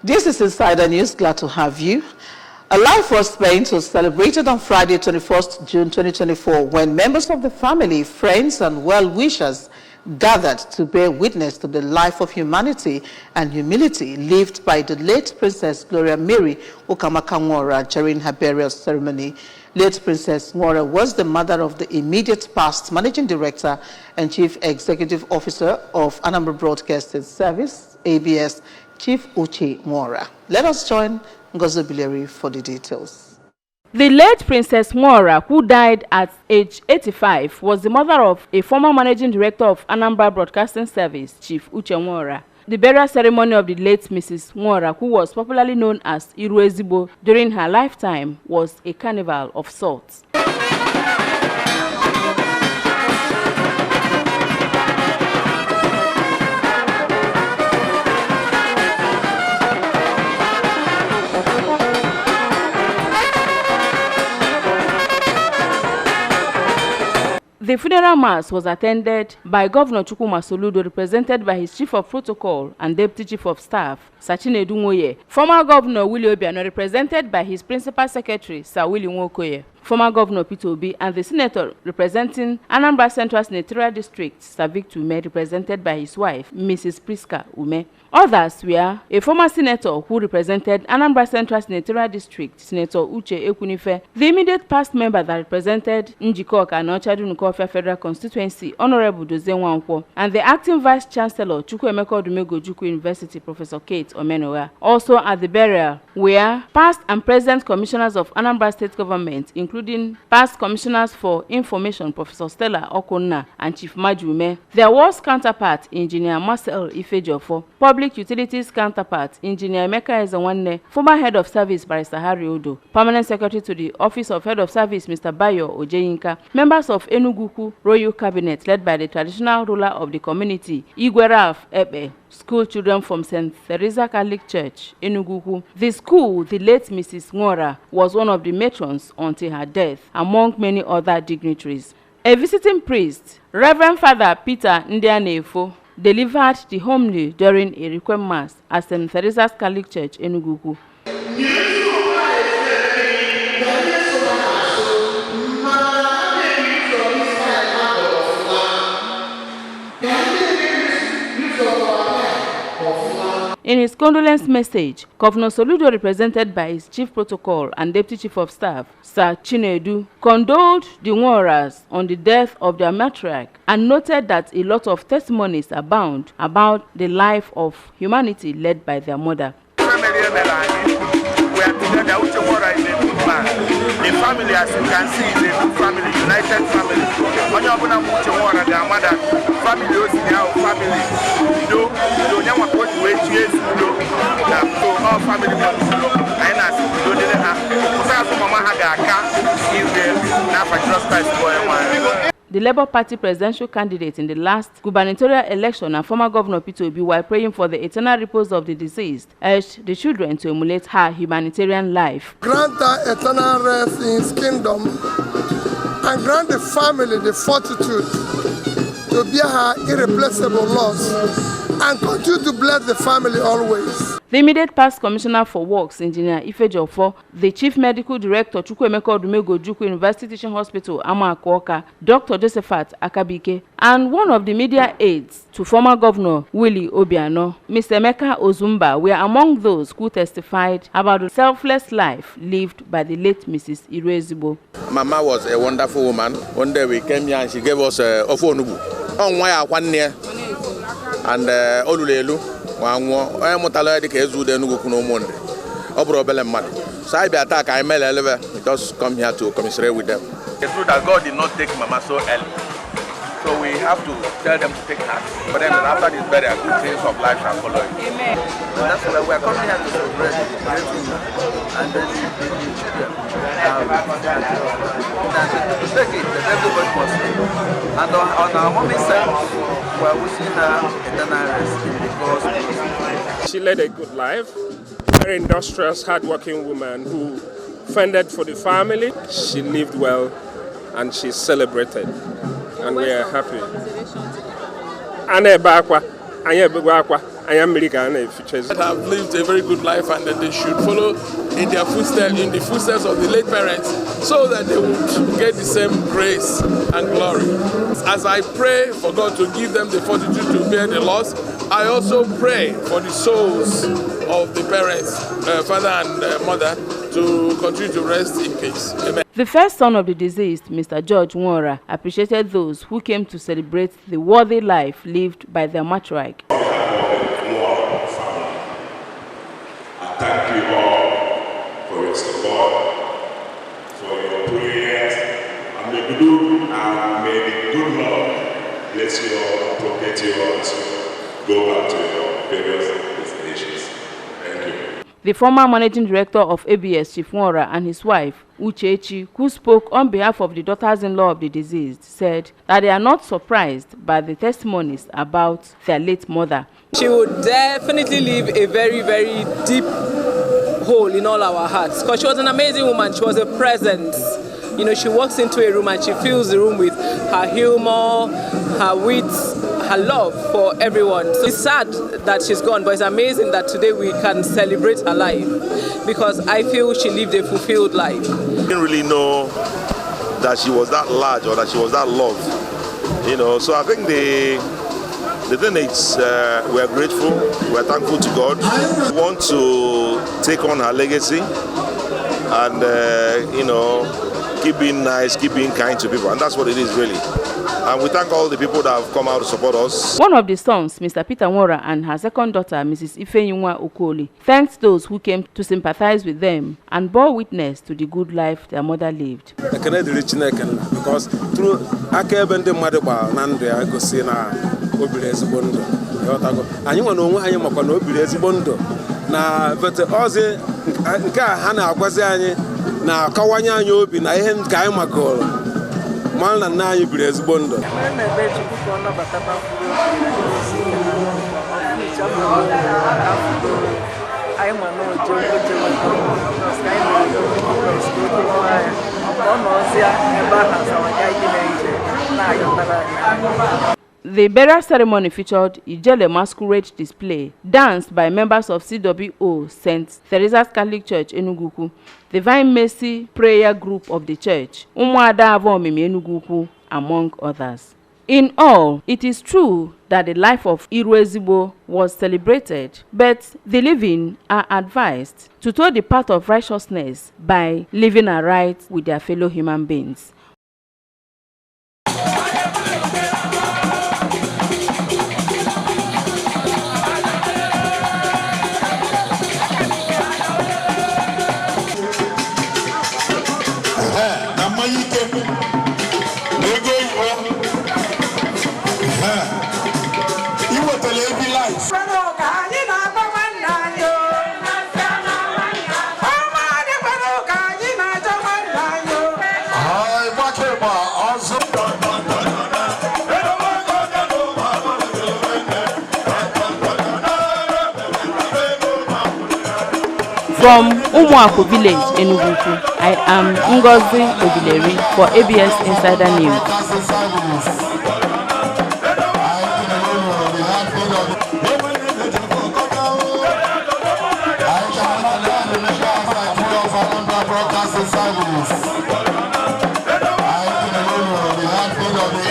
This is Insider News. Glad to have you. A life was spent was celebrated on Friday, 21st June 2024, when members of the family, friends, and well-wishers gathered to bear witness to the life of humanity and humility lived by the late Princess Gloria Mary Nworah during her burial ceremony. Late Princess Nworah was the mother of the immediate past Managing Director and Chief Executive Officer of Anambra Broadcasting Service, ABS, Chief Uche Nworah. Let us join Ngozi Buries for the details. The late Princess Nworah, who died at age 85, was the mother of a former Managing Director of Anambra Broadcasting Service, Chief Uche Nworah. The burial ceremony of the late Mrs. Nworah, who was popularly known as Iruezigbo during her lifetime, was a carnival of sorts. The funeral mass was attended by Governor Chukwuma Soludo, represented by his Chief of Protocol and Deputy Chief of Staff, Sachinedu Nwoye. Former Governor Willie Obiano, represented by his Principal Secretary, Sir Willie Nwokoye. Former Governor Peter Obi, and the Senator representing Anambra Central Senatorial District, Sir Victor Ume, represented by his wife, Mrs. Priska Ume. Others were a former senator who represented Anambra Central Senatorial District, Senator Uche Ekwunife, the immediate past member that represented Njikoka and Ochadunukofia Federal Constituency, Honorable Dozie Nwankwo, and the acting Vice Chancellor, Chukwuemeka Odumegwu Ojukwu University, Professor Kate Omenugha. Also at the burial were past and present commissioners of Anambra State Government, including past commissioners for information, Professor Stella Okonna and Chief Majume. There was counterpart, Engineer Marcel Ifejofo, Public Utilities counterpart, Engineer Emeka Ezewanne, former Head of Service, Barrister Harry Odo, Permanent Secretary to the Office of Head of Service, Mr. Bayo Ojeyinka, members of Enuguku Royal Cabinet, led by the traditional ruler of the community, Igwe Ralph Ebe, school children from St. Teresa Catholic Church, Enuguku. The school, the late Mrs. Nworah, was one of the matrons until her death, among many other dignitaries. A visiting priest, Reverend Father Peter Ndianefo, delivered the homily during a requiem mass at St. Teresa's Catholic Church, Enuguku. In his condolence message, Governor Soludo, represented by his Chief Protocol and Deputy Chief of Staff, Sir Chinedu, condoled the Nworahs on the death of their matriarch and noted that a lot of testimonies abound about the life of humanity led by their mother. The family, as you can see, is a good family, united family. When you open up Nworah, their mother, family, family, all family The Labour Party presidential candidate in the last gubernatorial election and former Governor Peter Obi, while praying for the eternal repose of the deceased, urged the children to emulate her humanitarian life. Grant her eternal rest in his kingdom and grant the family the fortitude to bear her irreplaceable loss and continue to bless the family always. The immediate past commissioner for works, Engineer Ifejofo, the chief medical director, Chukwuemeka Odumegwu Ojukwu University Teaching Hospital, Amakoka, Dr. Josephat Akabike, and one of the media aides to former Governor Willie Obiano, Mr. Emeka Ozumba, were among those who testified about the selfless life lived by the late Mrs. Iruezigbo. Mama was a wonderful woman. One day we came here and she gave us a ofonubu. And Olulelu. I am not allowed to do the Nukuno so I be attack. I may just come here to commiserate with them. It's true that God did not take Mama so early. So we have to tell them to take heart. But then after this burial, good things of life shall follow you. Amen. So that's why we are coming here to celebrate the great woman and the children. To take it that everybody must live. And on our mommy's side, we are wishing her eternal rest because she led a good life, very industrious, hardworking woman who fended for the family. She lived well and she celebrated, and we are happy. I am American features. That have lived a very good life and that they should follow in their footsteps, in the footsteps of the late parents, so that they would get the same grace and glory. As I pray for God to give them the fortitude to bear the loss, I also pray for the souls of the parents, father and mother, to continue to rest in peace. Amen. The first son of the deceased, Mr. George Nworah, appreciated those who came to celebrate the worthy life lived by their matriarch. Thank you all for your support, for your prayers, and may the good Lord bless you all and protect you all as you go back to your various destinations. Thank you. The former managing director of ABS, Chief Nworah, and his wife, Uchechi, who spoke on behalf of the daughters-in-law of the deceased, said that they are not surprised by the testimonies about their late mother. She would definitely leave a very, very deep hole in all our hearts, because she was an amazing woman. She was a presence. You know, she walks into a room and she fills the room with her humor, her wit, her love for everyone. So it's sad that she's gone, but it's amazing that today we can celebrate her life, because I feel she lived a fulfilled life. I didn't really know that she was that large or that she was that loved, you know. So I think the thing is, we're grateful, we're thankful to God. We want to take on her legacy and, you know, keep being nice, keep being kind to people, and that's what it is really. And we thank all the people that have come out to support us. One of the sons, Mr. Peter Nworah, and her second daughter, Mrs. Nworah Okoli, thanked those who came to sympathize with them and bore witness to the good life their mother lived. Because through Akebende Madaba, Nandria, Gosina, Buries Bondo, and you know, I am a Buries Bondo. Now, but Ozzy Hana Guazani, now Kawanya Yobi, I am Kaimako. Man and now you Buries Bondo. The burial ceremony featured Ijele masquerade display, danced by members of CWO St. Teresa's Catholic Church Enugu, Divine Mercy Prayer Group of the Church, Umuada Avomimi Enugu, among others. In all, it is true that the life of Iruezibo was celebrated, but the living are advised to toe the path of righteousness by living aright with their fellow human beings. From Umuako Village, Enugu, I am Ngozi Obileri for ABS Insider News. Broadcasting service. I can alone, the hand of the